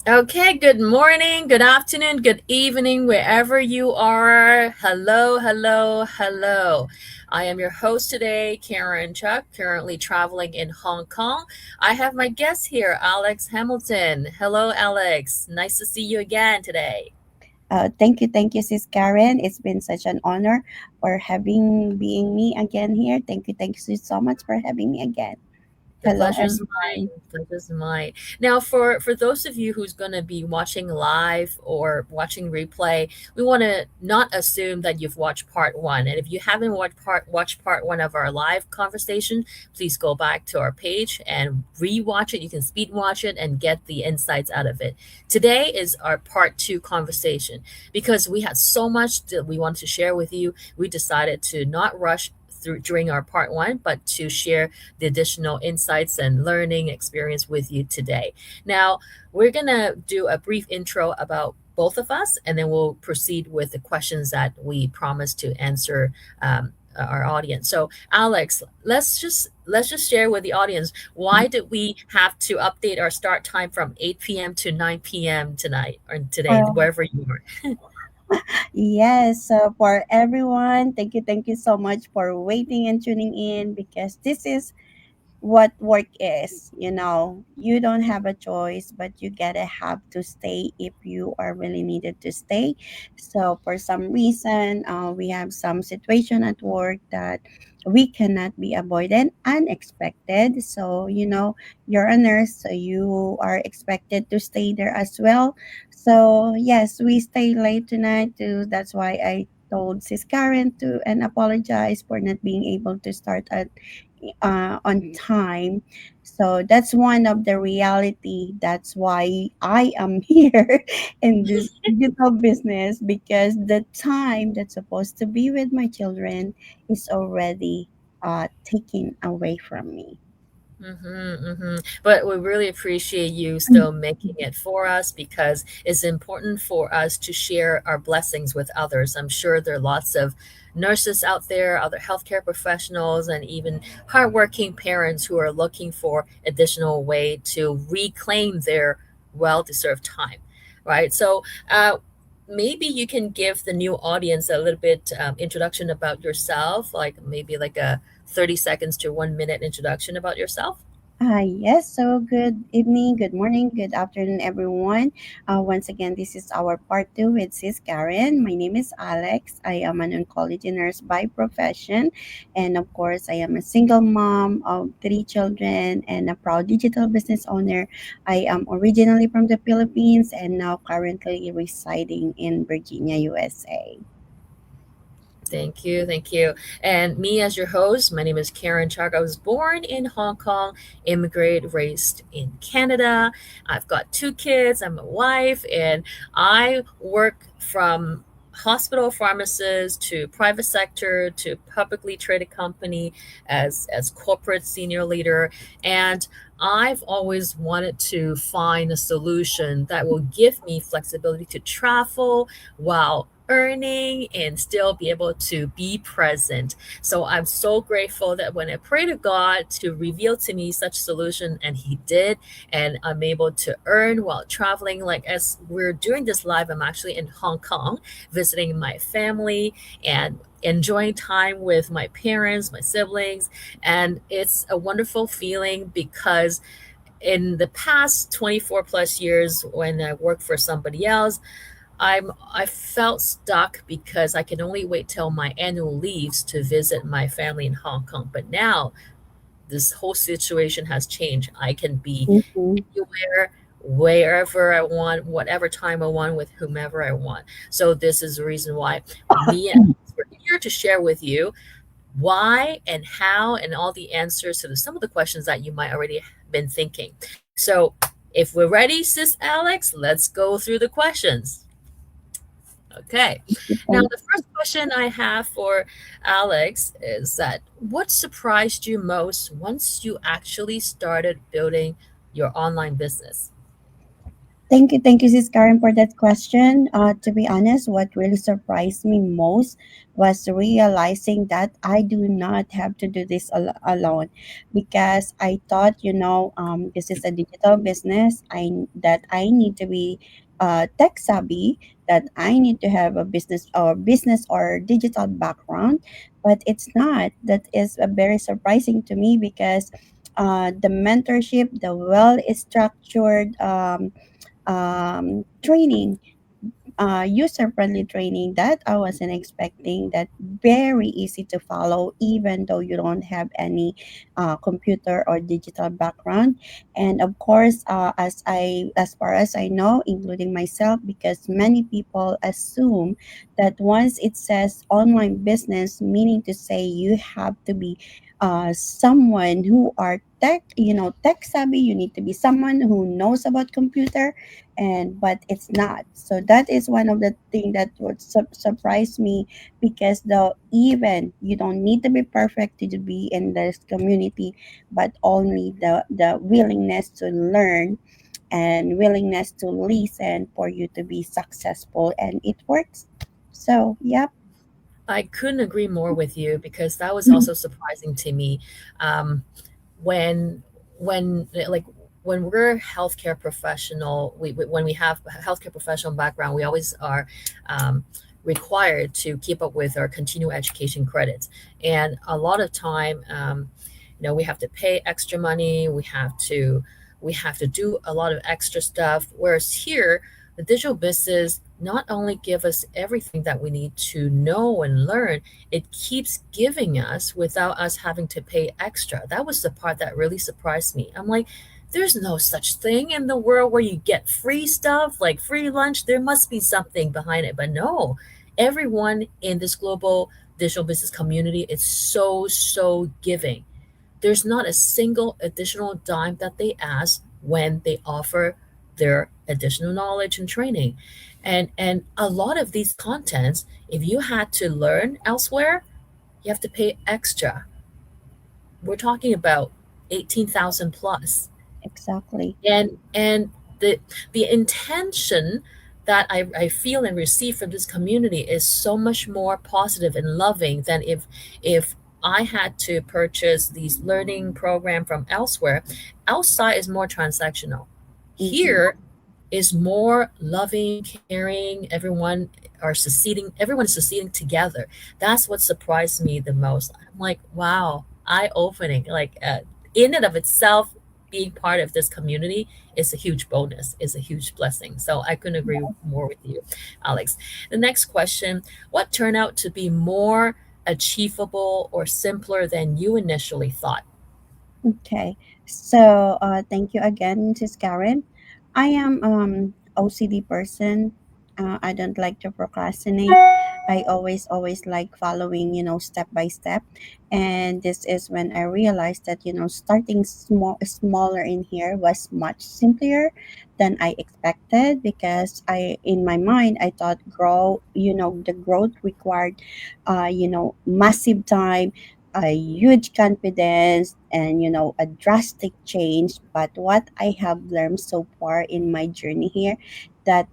Okay, good morning, good afternoon, good evening, wherever you are. Hello, hello, hello. I am your host today, Karen Chuck, currently traveling in Hong Kong. I have my guest here, Alex Hamilton. Hello, Alex. Nice to see you again today. Thank you, Sis Karen. It's been such an honor for having being me again here. Thank you so much for having me again. The Hello, pleasure's everyone. mine. Pleasure's mine. Now, for those of you who's going to be watching live or watching replay, we want to not assume that you've watched part one. And if you haven't watched part one of our live conversation, please go back to our page and rewatch it. You can speed watch it and get the insights out of it. Today is our part two conversation because we had so much that we wanted to share with you. We decided to not rush through during our part one, but to share the additional insights and learning experience with you today. Now, we're going to do a brief intro about both of us, and then we'll proceed with the questions that we promised to answer our audience. So, Alex, let's just share with the audience why did we have to update our start time from 8 p.m. to 9 p.m. tonight or today, Uh, wherever you are. yes, so for everyone, thank you so much for waiting and tuning in because this is what work is. You don't have a choice, but you gotta have to stay if you are really needed to stay. So for some reason, we have some situation at work that we cannot be avoided, unexpected. So you're a nurse, so you are expected to stay there as well. So yes, we stay late tonight too. That's why I told Sis Karen to and apologize for not being able to start at on time. So that's one of the reality. That's why I am here in this digital business because the time that's supposed to be with my children is already taken away from me. But we really appreciate you still making it for us because it's important for us to share our blessings with others. I'm sure there are lots of nurses out there, other healthcare professionals, and even hardworking parents who are looking for additional way to reclaim their well-deserved time, right? So, maybe you can give the new audience a little bit introduction about yourself, like maybe like a 30 seconds to 1 minute introduction about yourself. Yes, so good evening, good morning, good afternoon, everyone. Once again, this is our part two with Sis Karen. My name is Alex. I am an oncology nurse by profession. And of course, I am a single mom of three children and a proud digital business owner. I am originally from the Philippines and now currently residing in Virginia, USA. Thank you. Thank you. And me as your host, my name is Karen Chak. I was born in Hong Kong, immigrated, raised in Canada. I've got two kids. I'm a wife, and I work from hospital pharmacist to private sector to publicly traded company as corporate senior leader. And I've always wanted to find a solution that will give me flexibility to travel while earning and still be able to be present. So I'm so grateful that when I pray to God to reveal to me such solution, and He did, and I'm able to earn while traveling. Like as we're doing this live, I'm actually in Hong Kong visiting my family and enjoying time with my parents, my siblings, and it's a wonderful feeling because in the past 24 plus years when I worked for somebody else, I felt stuck because I can only wait till my annual leaves to visit my family in Hong Kong. But now this whole situation has changed. I can be Mhm. anywhere, wherever I want, whatever time I want, with whomever I want. So this is the reason why me and Alex were here to share with you why and how and all the answers to some of the questions that you might already been thinking. So if we're ready, sis Alex, let's go through the questions. Okay. Now, the first question I have for Alex is that what surprised you most once you actually started building your online business? Thank you, Sis Karen, for that question. To be honest, what really surprised me most was realizing that I do not have to do this alone, because I thought, this is a digital business. I need to be tech savvy, that I need to have a business or digital background, but it's not. That is very surprising to me, because the mentorship, the well structured training, user friendly training that I wasn't expecting, that very easy to follow, even though you don't have any computer or digital background. And of course, as far as I know, including myself, because many people assume that once it says online business, meaning to say you have to be someone who are tech savvy, you need to be someone who knows about computer, and but it's not. So that is one of the thing that would surprise me, because though even you don't need to be perfect to be in this community, but only the willingness to learn and willingness to listen for you to be successful, and it works. So yep. I couldn't agree more with you because that was also surprising to me. Um, when like when we're healthcare professional, when we have a healthcare professional background, we always are um, required to keep up with our continual education credits, and a lot of time, we have to pay extra money. We have to do a lot of extra stuff. Whereas here, the digital business not only give us everything that we need to know and learn, it keeps giving us without us having to pay extra. That was the part that really surprised me. I'm like, there's no such thing in the world where you get free stuff, like free lunch. There must be something behind it. But no, everyone in this global digital business community is so, so giving. There's not a single additional dime that they ask when they offer their additional knowledge and training. And a lot of these contents, if you had to learn elsewhere, you have to pay extra. We're talking about 18,000 plus. Exactly. And the intention that I feel and receive from this community is so much more positive and loving than if I had to purchase these learning program from elsewhere. Outside is more transactional. Mm-hmm. Here is more loving, caring. Everyone is succeeding together. That's what surprised me the most. I'm like, wow, eye opening. Like, in and of itself, being part of this community is a huge bonus, is a huge blessing. So I couldn't agree more with you, Alex. The next question: what turned out to be more achievable or simpler than you initially thought? Okay. So thank you again, Sis Karen. I am OCD person. I don't like to procrastinate. I always like following, step by step. And this is when I realized that, starting smaller in here was much simpler than I expected, because I in my mind I thought the growth required massive time, a huge confidence, and a drastic change. But what I have learned so far in my journey here, that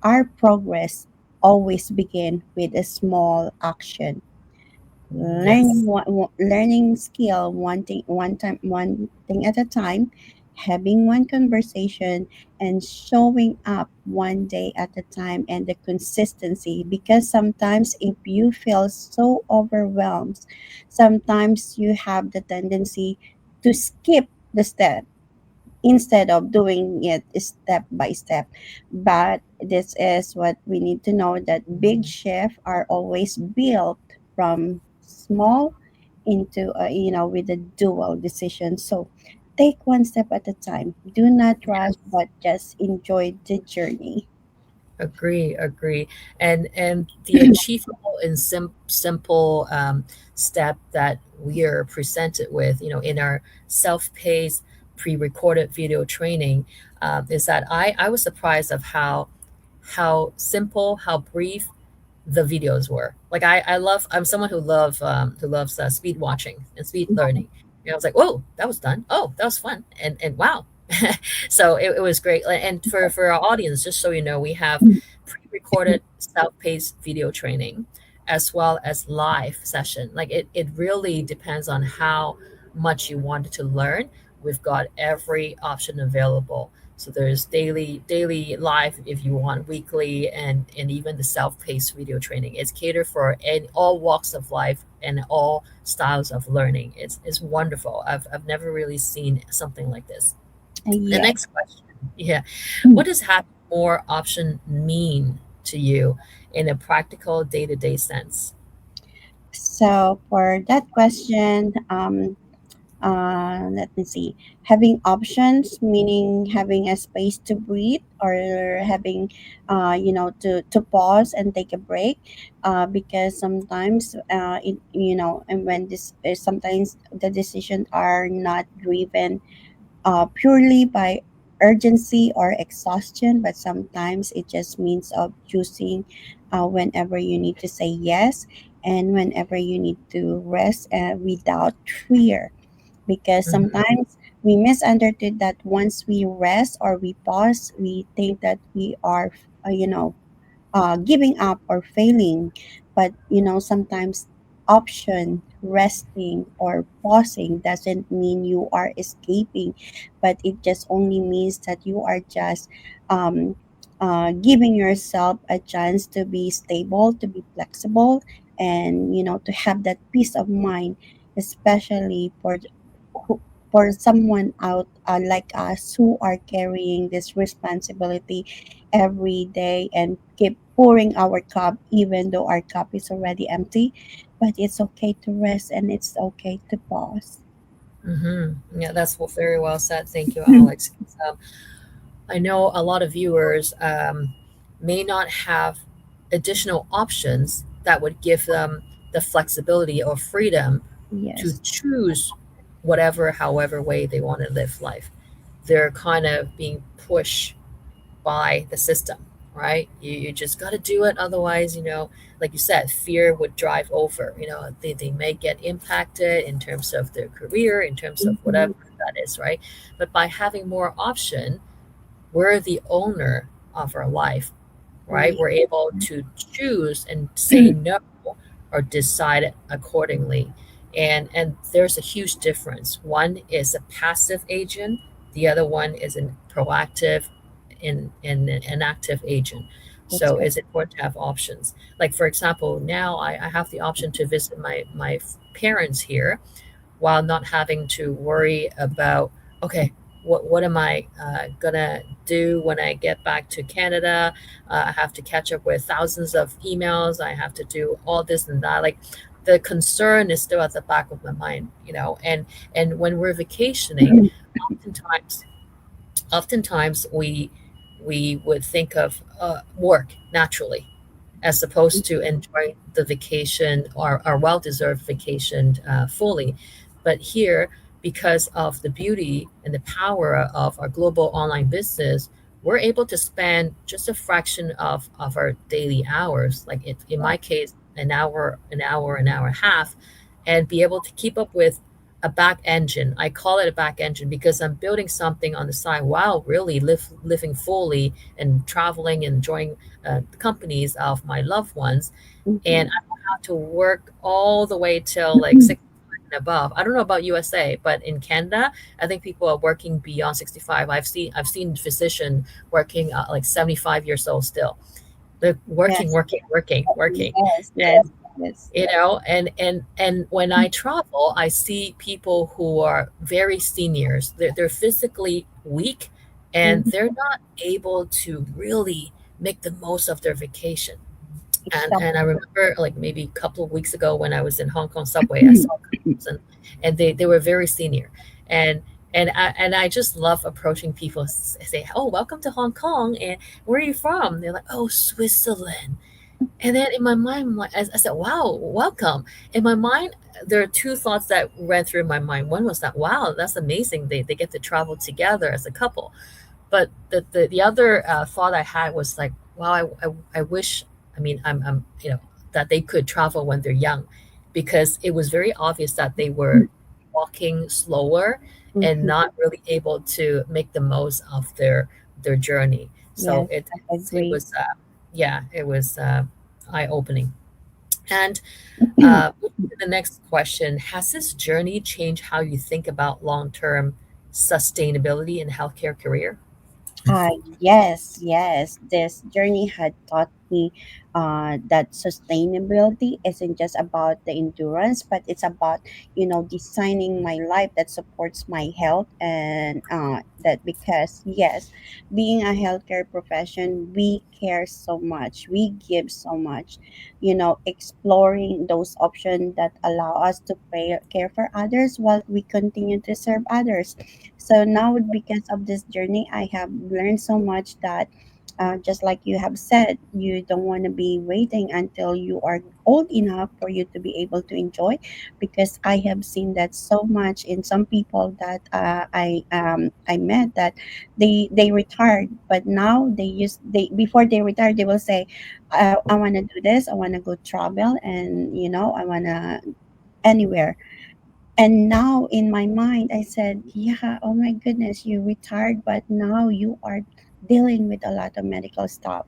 our progress always begin with a small action. Yes. Learning skill one thing at a time, having one conversation, and showing up one day at a time, and the consistency. Because sometimes if you feel so overwhelmed, sometimes you have the tendency to skip the step instead of doing it step by step. But this is what we need to know, that big shifts are always built from small into with a dual decision. So take one step at a time. Do not rush, but just enjoy the journey. Agree, agree. And the achievable and simple step that we are presented with, in our self-paced, pre-recorded video training, is that I was surprised of how simple, how brief the videos were. Like I'm someone who loves speed watching and speed learning. I was like, whoa, that was done. Oh, that was fun. And wow. So it was great. And for our audience, just so you know, we have pre-recorded self-paced video training as well as live session. Like it really depends on how much you wanted to learn. We've got every option available. So there's daily live if you want, weekly, and even the self-paced video training. It's catered for all walks of life and all styles of learning. It's wonderful. I've never really seen something like this. The Yeah. next question, yeah, what does having more option mean to you in a practical day-to-day sense? So for that question, let me see. Having options, meaning having a space to breathe or having, to pause and take a break, because sometimes, and when this sometimes the decisions are not driven purely by urgency or exhaustion, but sometimes it just means of choosing whenever you need to say yes and whenever you need to rest without fear. Because Mhm, sometimes we misunderstood that once we rest or we pause, we think that we are, giving up or failing. But sometimes option resting or pausing doesn't mean you are escaping, but it just only means that you are just um, giving yourself a chance to be stable, to be flexible, and to have that peace of mind, especially who, for someone out like us who are carrying this responsibility every day and keep pouring our cup even though our cup is already empty. But it's okay to rest and it's okay to pause. Yeah, that's very well said. Thank you, Alex. I know a lot of viewers may not have additional options that would give them the flexibility or freedom to Yes. choose whatever, however way they want to live life. They're kind of being pushed by the system, right? You just got to do it. Otherwise, like you said, fear would drive over. They may get impacted in terms of their career, in terms of Mhm. whatever that is, right? But by having more option, we're the owner of our life, right? Yeah. We're able to choose and say no or decide accordingly. And there's a huge difference. One is a passive agent, the other one is a proactive and an active agent. That's So right. it's important to have options. Like for example, now I have the option to visit my parents here while not having to worry about, okay, what am I gonna do when I get back to Canada? I have to catch up with thousands of emails. I have to do all this and that. Like the concern is still at the back of my mind, and when we're vacationing, oftentimes oftentimes we would think of work naturally as opposed to enjoying the vacation or our well-deserved vacation fully. But here, because of the beauty and the power of our global online business, we're able to spend just a fraction of our daily hours, like in my case, an hour and a half, and be able to keep up with a back engine. I call it a back engine because I'm building something on the side while really living fully and traveling and enjoying the companies of my loved ones. And Mhm. I don't have to work all the way till like 65 and above. I don't know about USA, but in Canada, I think people are working beyond 65. I've seen physician working like 75 years old still. They're working, Yes. working, working, working. Yes. Yes. Yes. And when I travel, I see people who are very seniors. They're physically weak and Mhm. they're not able to really make the most of their vacation. And I Exactly. remember like maybe a couple of weeks ago when I was in Hong Kong subway, I saw couples and they were very senior. And I just love approaching people, say, "Oh, welcome to Hong Kong, and where are you from?" They're like, "Oh, Switzerland." And then in my mind, I'm like, I said, "Wow, welcome." In my mind, there are two thoughts that ran through my mind. One was that, "Wow, that's amazing. They get to travel together as a couple." But the other thought I had was like, "Wow, I wish. I mean, I'm that they could travel when they're young, because it was very obvious that they were walking slower and Mhm. not really able to make the most of their journey. So Yes, I it agree. was yeah, it was eye opening. And moving to the next question, has this journey changed how you think about long term sustainability in healthcare career? Uh, yes, yes. This journey had taught me that sustainability isn't just about the endurance, but it's about, designing my life that supports my health. And that because, yes, being a healthcare profession, we care so much, we give so much, exploring those options that allow us to care for others while we continue to serve others. So now, because of this journey, I have learned so much that, just like you have said, you don't want to be waiting until you are old enough for you to be able to enjoy. Because I have seen that so much in some people that I met, that they retired, but now they before they retire they will say, I want to do this, I want to go travel, and I want to anywhere. And now in my mind, I said, yeah, oh my goodness, you retired, but now you are dealing with a lot of medical stuff.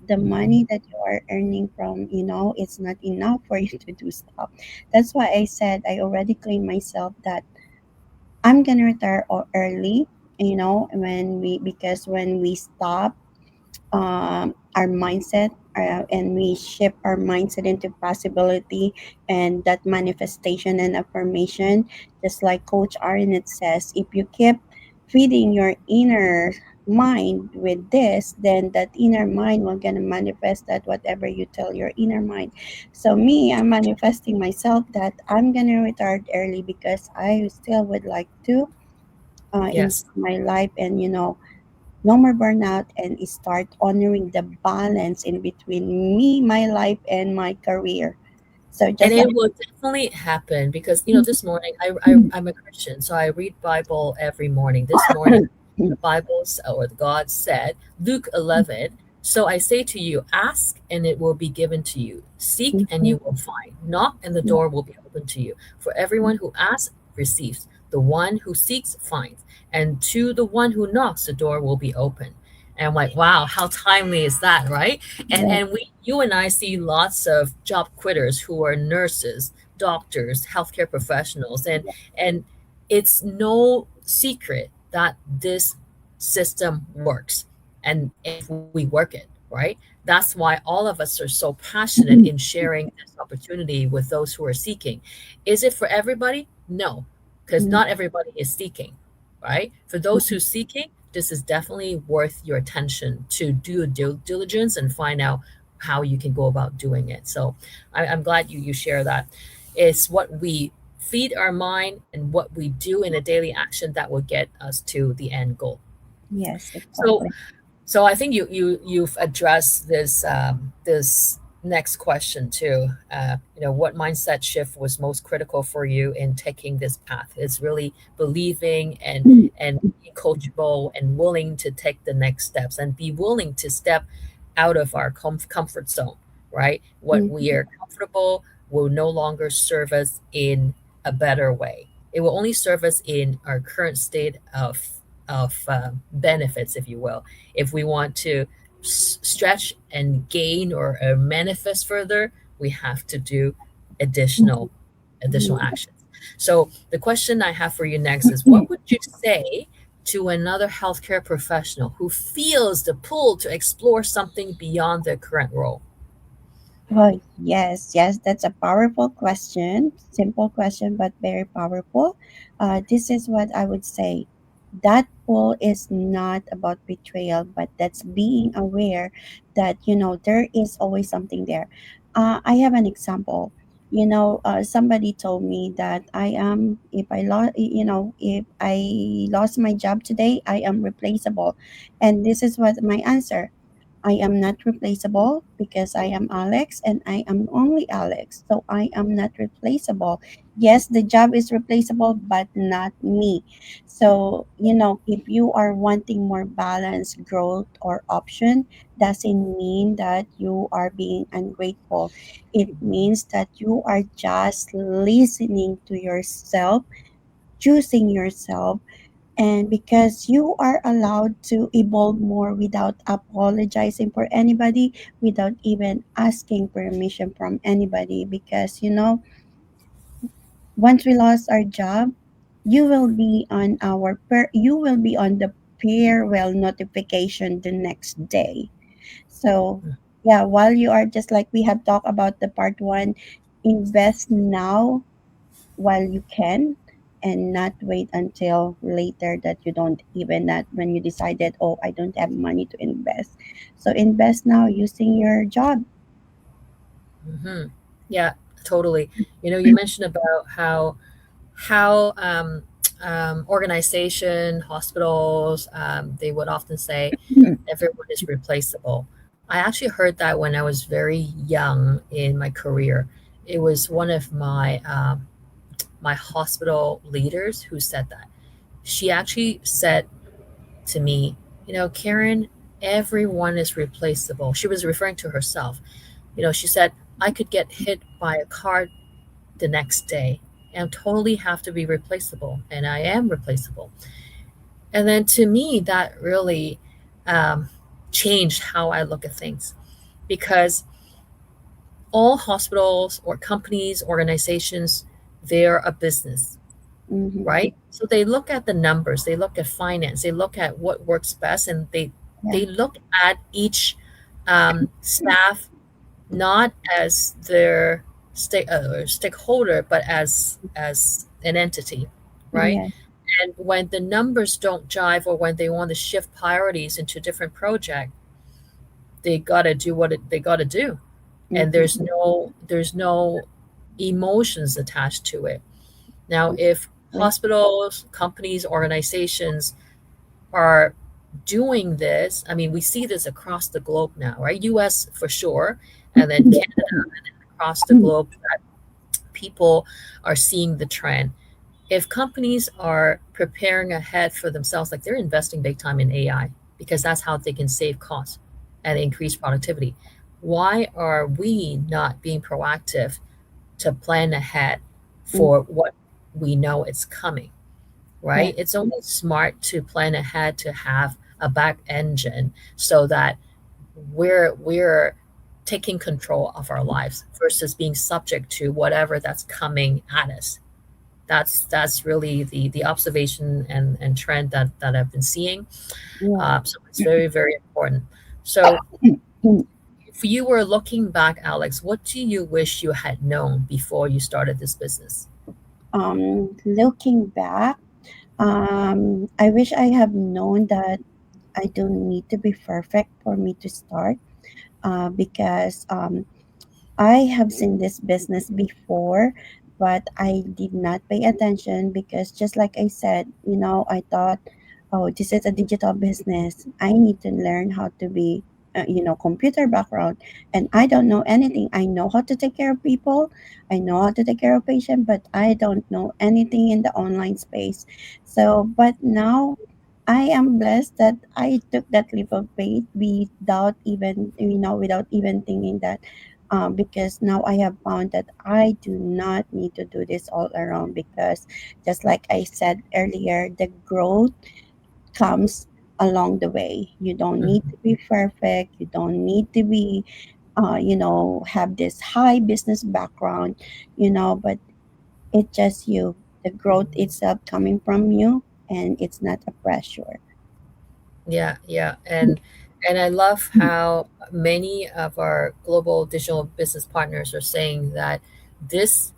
The money that you are earning from, it's not enough for you to do stuff. That's why I said I already claimed myself that I'm gonna retire early, because when we stop our mindset, and we shift our mindset into possibility and that manifestation and affirmation, just like Coach Arnett says, if you keep feeding your inner mind with this, then that inner mind will gonna manifest that whatever you tell your inner mind. So me, I'm manifesting myself that I'm gonna retire early because I still would like to enjoy Yes. my life, and no more burnout, and start honoring the balance in between me, my life, and my career. So And just it like will definitely happen because, this morning I'm a Christian, so I read Bible every morning. This morning, the Bible or God said, Luke 11. So I say to you, ask and it will be given to you. Seek and you will find. Knock and the door will be open to you. For everyone who asks receives. The one who seeks finds. And to the one who knocks, the door will be open. And I'm like, wow, how timely is that, right? And you and I see lots of job quitters who are nurses, doctors, healthcare professionals, and it's no secret that this system works, and if we work it, right? That's why all of us are so passionate in sharing this opportunity with those who are seeking. Is it for everybody? No, because not everybody is seeking, right? For those who seeking, this is definitely worth your attention to do due diligence and find out how you can go about doing it. So I'm glad you share that. It's what we feed our mind and what we do in a daily action that will get us to the end goal. yes, So exactly. so I think you've addressed this next question too. What mindset shift was most critical for you in taking this path? It's really believing and being coachable and willing to take the next steps and be willing to step out of our comfort zone. Right, what we are comfortable will no longer serve us in a better way. It will only serve us in our current state of benefits, if you will. If we want to stretch and gain or manifest further, we have to do additional additional actions. So the question I have for you next is, what would you say to another healthcare professional who feels the pull to explore something beyond their current role? Well, yes, yes, that's a powerful question. Simple question, but very powerful. This is what I would say. That pull is not about betrayal, but that's being aware that, there is always something there. I have an example. Somebody told me that if I lost my job today, I am replaceable. And this is what my answer. I am not replaceable because I am Alex and I am only Alex. So I am not replaceable. Yes, the job is replaceable, but not me. So, if you are wanting more balance, growth, or option, doesn't mean that you are being ungrateful. It means that you are just listening to yourself, choosing yourself, and because you are allowed to evolve more without apologizing for anybody, without even asking permission from anybody. Because once we lost our job, you will be on the farewell notification the next day. So yeah, while you are, just like we have talked about the part one, invest now while you can, and not wait until later that you don't even, that when you decided, oh, I don't have money to invest. So invest now using your job. Hmm. Yeah, totally. You mentioned about how organization, hospitals, they would often say everyone is replaceable. I actually heard that when I was very young in my career. It was one of my hospital leaders who said that. She actually said to me, Karen, everyone is replaceable. She was referring to herself. She said, I could get hit by a car the next day and totally have to be replaceable. And I am replaceable. And then to me, that really um, changed how I look at things because all hospitals or companies, organizations, they're a business, Mm-hmm. right? So they look at the numbers, they look at finance, they look at what works best, and Yeah. they look at each staff not as their stakeholder, but as an entity, right? Yeah. And when the numbers don't jive, or when they want to shift priorities into different project, they gotta do what they gotta do, and Mm-hmm. there's no emotions attached to it. Now, if hospitals, companies, organizations are doing this, I mean, we see this across the globe now, right? US for sure, and then Canada, across the globe, that people are seeing the trend. If companies are preparing ahead for themselves, like they're investing big time in AI because that's how they can save costs and increase productivity, why are we not being proactive to plan ahead Mm-hmm. for what we know is coming, Yeah. right? It's only smart to plan ahead, to have a back engine so that we're taking control of our lives versus being subject to whatever that's coming at us. That's really the observation and trend that I've been seeing. Yeah. So it's very, very important. So if you were looking back, Alex, what do you wish you had known before you started this business? Looking back, I wish I have known that I don't need to be perfect for me to start, because I have seen this business before, but I did not pay attention because, just like I said, I thought, oh, this is a digital business. I need to learn how to be, computer background. And I don't know anything. I know how to take care of people, I know how to take care of patients, but I don't know anything in the online space. So, but now I am blessed that I took that leap of faith without even thinking that, because now I have found that I do not need to do this all around, because just like I said earlier, the growth comes along the way. You don't need Mhm. to be perfect. You don't need to be, have this high business background, but it's just you. The growth itself coming from you, and it's not a pressure. Yeah, yeah. And I love how many of our global digital business partners are saying that this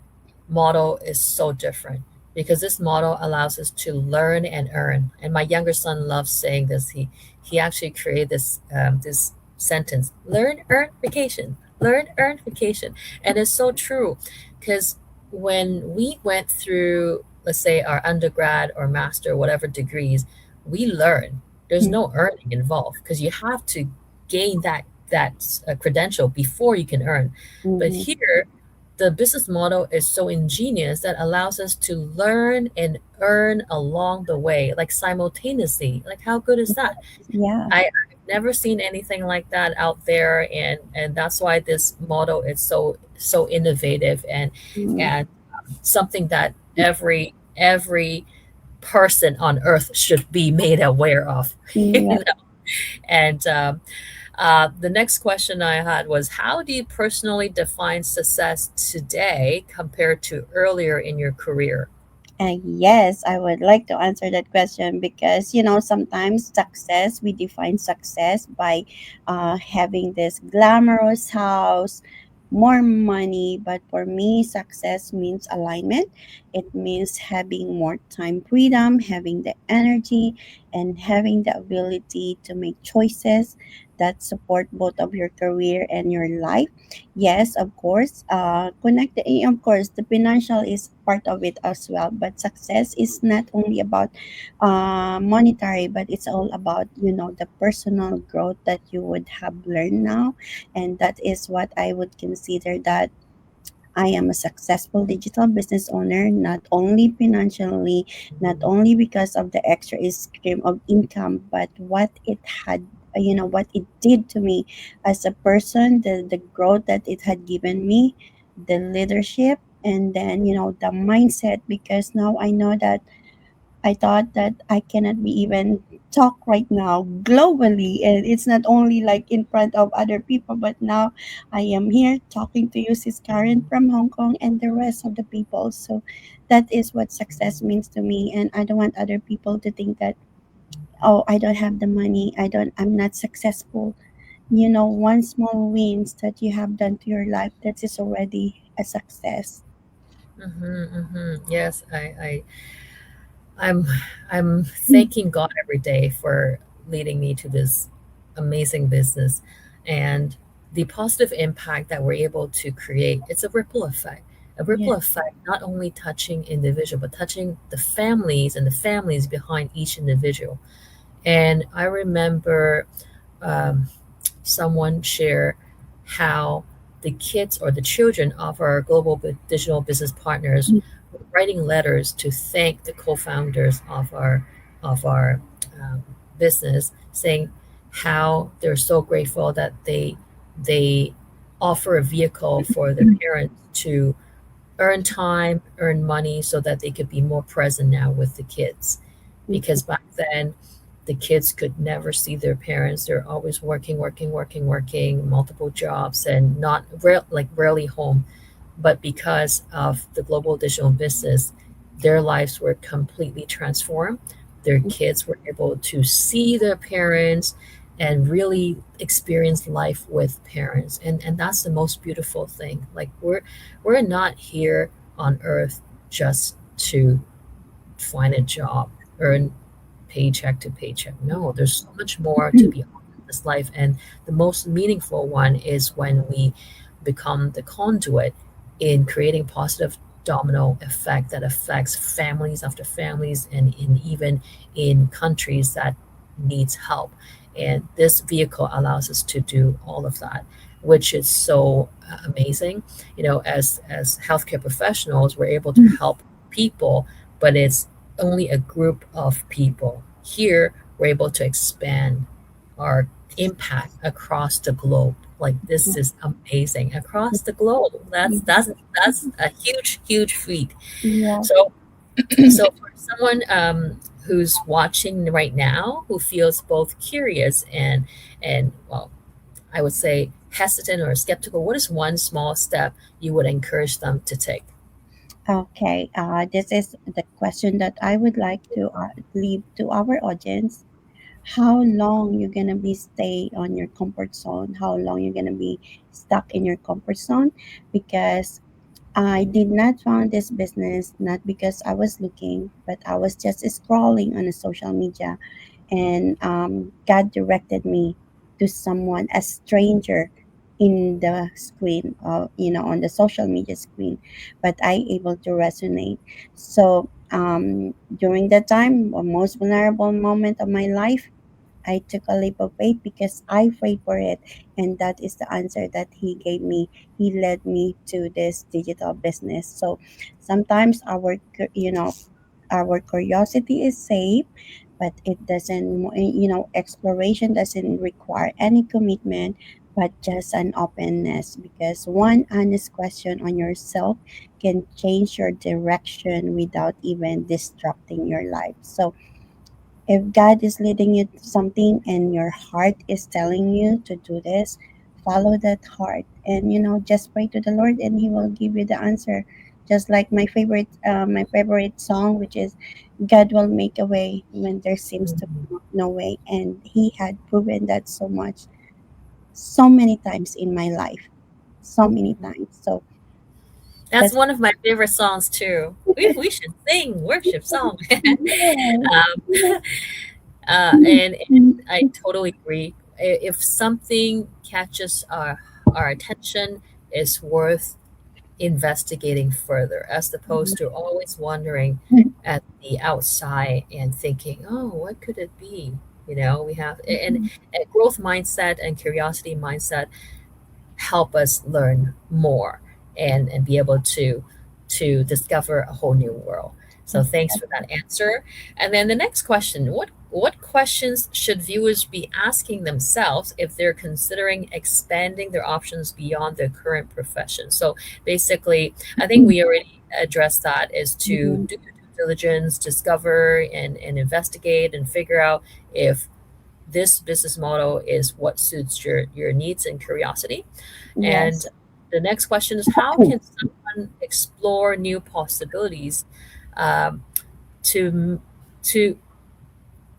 model is so different because this model allows us to learn and earn. And my younger son loves saying this. He actually created this sentence: learn, earn, vacation. Learn, earn, vacation. And it's so true because when we went through, let's say, our undergrad or master, whatever degrees, we learn. There's no earning involved because you have to gain that credential before you can earn. But Mm-hmm. here, the business model is so ingenious that allows us to learn and earn along the way, like simultaneously. Like how good is that? Yeah. I've never seen anything like that out there, and that's why this model is so innovative and Mm-hmm. and something that every every person on earth should be made aware of. Yeah. And the next question I had was, how do you personally define success today compared to earlier in your career? Yes, I would like to answer that question because, sometimes success, we define success by having this glamorous house, more money. But for me, success means alignment. It means having more time freedom, having the energy, and having the ability to make choices that support both of your career and your life. Yes, of course. Of course, the financial is part of it as well. But success is not only about monetary, but it's all about the personal growth that you would have learned now, and that is what I would consider that I am a successful digital business owner, not only financially, not only because of the extra stream of income, but what it had, what it did to me as a person, the growth that it had given me, the leadership, and then, the mindset, because now I know that I thought that I cannot be even talk right now globally, and it's not only like in front of other people, but now I am here talking to you, Sis Karen from Hong Kong, and the rest of the people. So that is what success means to me, and I don't want other people to think that, oh, I don't have the money, I'm not successful. One small wins that you have done to your life, that is already a success. Yes, I'm I'm thanking God every day for leading me to this amazing business, and the positive impact that we're able to create. It's a ripple effect. A Yeah. ripple effect not only touching individual but touching the families and the families behind each individual. And I remember um, someone share how the kids or the children of our global digital business partners were writing letters to thank the co-founders of our um, business, saying how they're so grateful that they offer a vehicle for their parents to earn time, earn money so that they could be more present now with the kids. Because back then, the kids could never see their parents. They're always working, working, working, working, multiple jobs, and not like rarely home. But because of the global digital business, their lives were completely transformed. Their kids were able to see their parents and really experience life with parents. And that's the most beautiful thing. Like we're not here on earth just to find a job, earn paycheck to paycheck. No, there's so much more to be on in this life. And the most meaningful one is when we become the conduit in creating positive domino effect that affects families after families and even in countries that needs help. And this vehicle allows us to do all of that, which is so amazing. As healthcare professionals, we're able to help people, but it's only a group of people. Here, we're able to expand our impact across the globe. Like this is amazing across the globe. That's a huge, huge feat. Yeah. So, so for someone who's watching right now, who feels both curious and well, I would say hesitant or skeptical, what is one small step you would encourage them to take? Okay, this is the question that I would like to leave to our audience. How long you're gonna be stay on your comfort zone? How long you're gonna be stuck in your comfort zone? Because I did not found this business not because I was looking, but I was just scrolling on a social media, and God directed me to someone, a stranger, in the screen, on the social media screen, but I able to resonate. So during that time, the most vulnerable moment of my life, I took a leap of faith because I prayed for it, and that is the answer that He gave me. He led me to this digital business. So sometimes our curiosity is safe, but it doesn't, exploration doesn't require any commitment. but just an openness, because one honest question on yourself can change your direction without even disrupting your life. So if God is leading you to something and your heart is telling you to do this, follow that heart, and just pray to the Lord and he will give you the answer. Just like my favorite song, which is God will make a way when there seems to be no way, and he had proven that so much, so many times in my life, so many times. So That's that's one of my favorite songs too. We should sing worship song. And I totally agree. If something catches our attention, it's worth investigating further, as opposed to always wondering at the outside and thinking, "Oh, what could it be?" We have and growth mindset and curiosity mindset help us learn more and be able to discover a whole new world. So thanks for that answer. And then the next question, what questions should viewers be asking themselves if they're considering expanding their options beyond their current profession? So basically, I think we already addressed that, is to do due diligence, discover and investigate and figure out if this business model is what suits your needs and curiosity. And yes. the next question is, how can someone explore new possibilities um, to to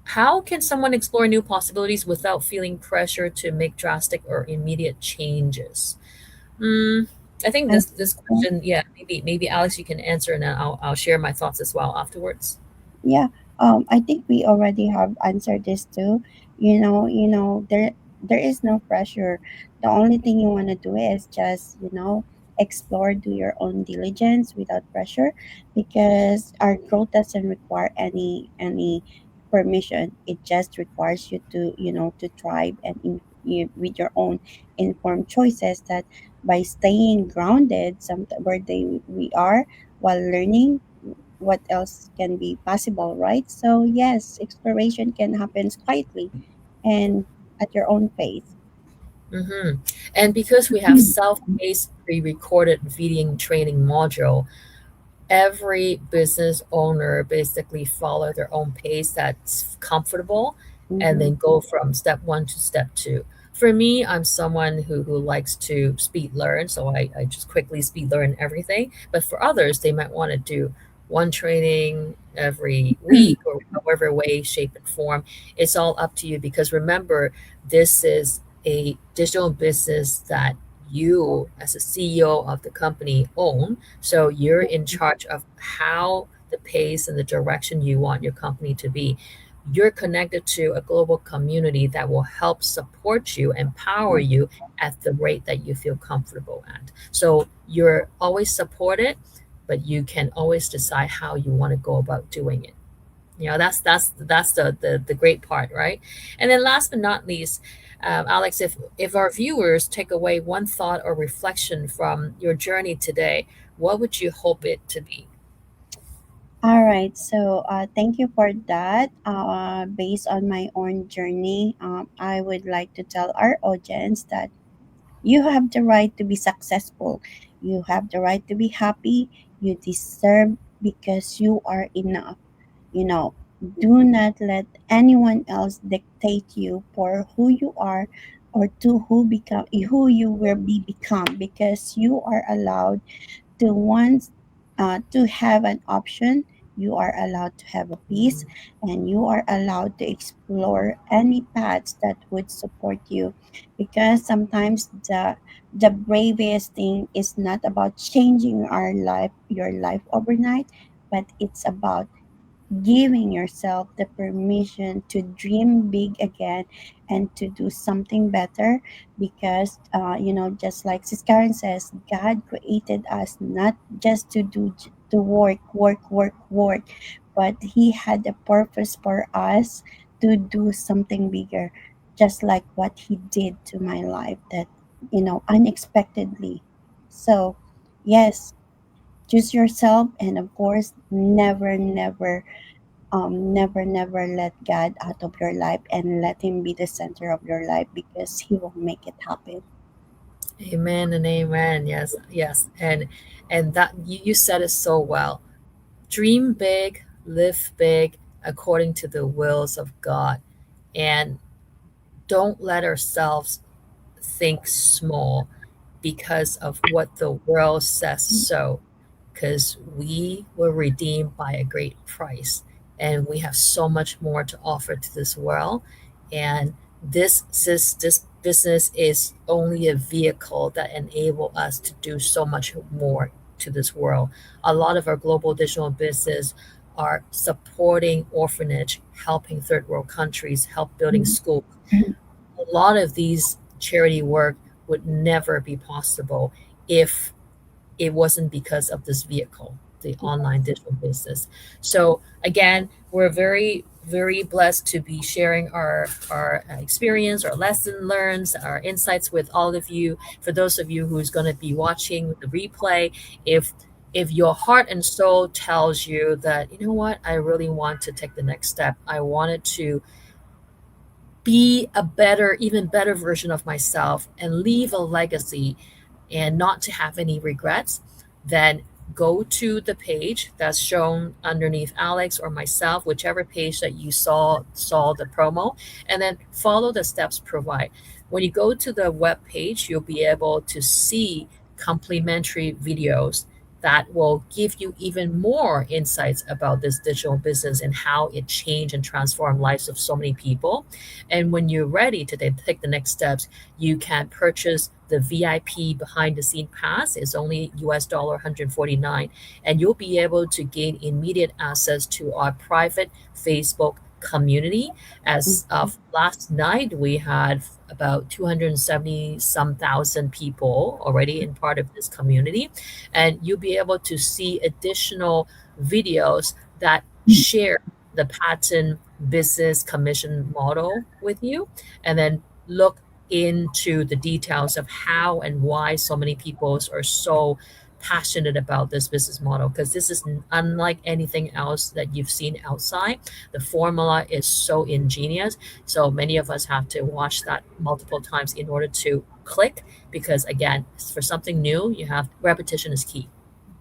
how can someone explore new possibilities without feeling pressure to make drastic or immediate changes? Mm, I think I this question, yeah, maybe Alex, you can answer, and then I'll share my thoughts as well afterwards. Yeah, I think we already have answered this too. There is no pressure. The only thing you want to do is just explore, do your own diligence without pressure, because our growth doesn't require any permission. It just requires you to thrive and with your own informed choices. That by staying grounded, some where we are while learning, what else can be possible, right? So yes, exploration can happen quietly and at your own pace. Hmm. And because we have self-paced pre-recorded video training module, every business owner basically follow their own pace that's comfortable and Mm-hmm. then go from step one to step two. For me, I'm someone who likes to speed learn, so I just quickly speed learn everything. But for others, they might want to do one training every week or however way, shape, and form. It's all up to you, because remember, this is a digital business that you, as a CEO of the company, own. So you're in charge of how the pace and the direction you want your company to be. You're connected to a global community that will help support you, empower you at the rate that you feel comfortable at. So you're always supported, but you can always decide how you want to go about doing it. That's the great part, right? And then last but not least, Alex, if our viewers take away one thought or reflection from your journey today, what would you hope it to be? All right, so thank you for that. Based on my own journey, I would like to tell our audience that you have the right to be successful. You have the right to be happy. You deserve, because you are enough. You know, do not let anyone else dictate you for who you are, or to who you will become, because you are allowed to once to have an option. You are allowed to have a peace, and you are allowed to explore any paths that would support you, because sometimes the bravest thing is not about changing your life overnight, but it's about giving yourself the permission to dream big again and to do something better, because just like Sis Karen says, God created us not just to work, but he had a purpose for us to do something bigger, just like what he did to my life, that unexpectedly. So yes, choose yourself, and of course, never let God out of your life, and let him be the center of your life, because he will make it happen. Amen and amen. Yes, yes. And that you said it so well. Dream big, live big according to the wills of God. And don't let ourselves think small because of what the world says so, because we were redeemed by a great price and we have so much more to offer to this world. And this business is only a vehicle that enable us to do so much more to this world. A lot of our global digital business are supporting orphanage, helping third world countries, help building schools. A lot of these charity work would never be possible if it wasn't because of this vehicle, the online digital business. So again, we're very blessed to be sharing our experience, our lesson learned, our insights with all of you. For those of you who's going to be watching the replay, if your heart and soul tells you that, you know what, I really want to take the next step, I wanted to be a better, even better version of myself and leave a legacy and not to have any regrets, then go to the page that's shown underneath Alex or myself, whichever page that you saw the promo, and then follow the steps provide. When you go to the web page, you'll be able to see complimentary videos that will give you even more insights about this digital business and how it changed and transformed lives of so many people. And when you're ready to take the next steps, you can purchase the VIP behind the scene pass. It's only $149, and you'll be able to gain immediate access to our private Facebook community. As of last night, we had about 270 some thousand people already in part of this community, and you'll be able to see additional videos that share the patent business commission model with you, and then look into the details of how and why so many people are so passionate about this business model, because this is unlike anything else that you've seen outside. The formula is so ingenious, so many of us have to watch that multiple times in order to click, because again, for something new, you have repetition is key.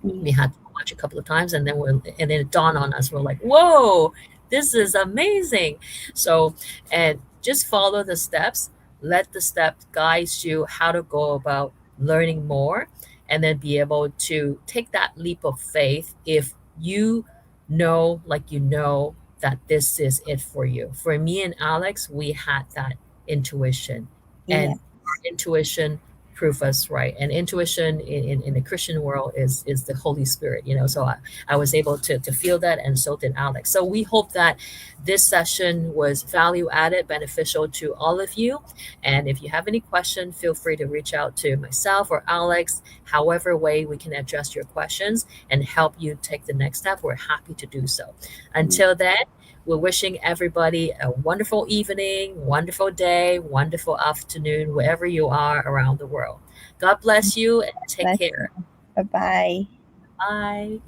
We had to watch a couple of times, and then it dawned on us, we're like, whoa, this is amazing. So, and just follow the steps, let the steps guide you how to go about learning more, and then be able to take that leap of faith if you know, like, you know that this is it for you. For me and Alex, we had that intuition, Yeah. and our intuition prove us right. And intuition in the Christian world is the Holy Spirit, you know. So I was able to feel that, and so did Alex. So we hope that this session was value added, beneficial to all of you. And if you have any question, feel free to reach out to myself or Alex. However way we can address your questions and help you take the next step, we're happy to do so. Until then, we're wishing everybody a wonderful evening, wonderful day, wonderful afternoon, wherever you are around the world. God bless you and take Bless care. you. Bye bye. Bye.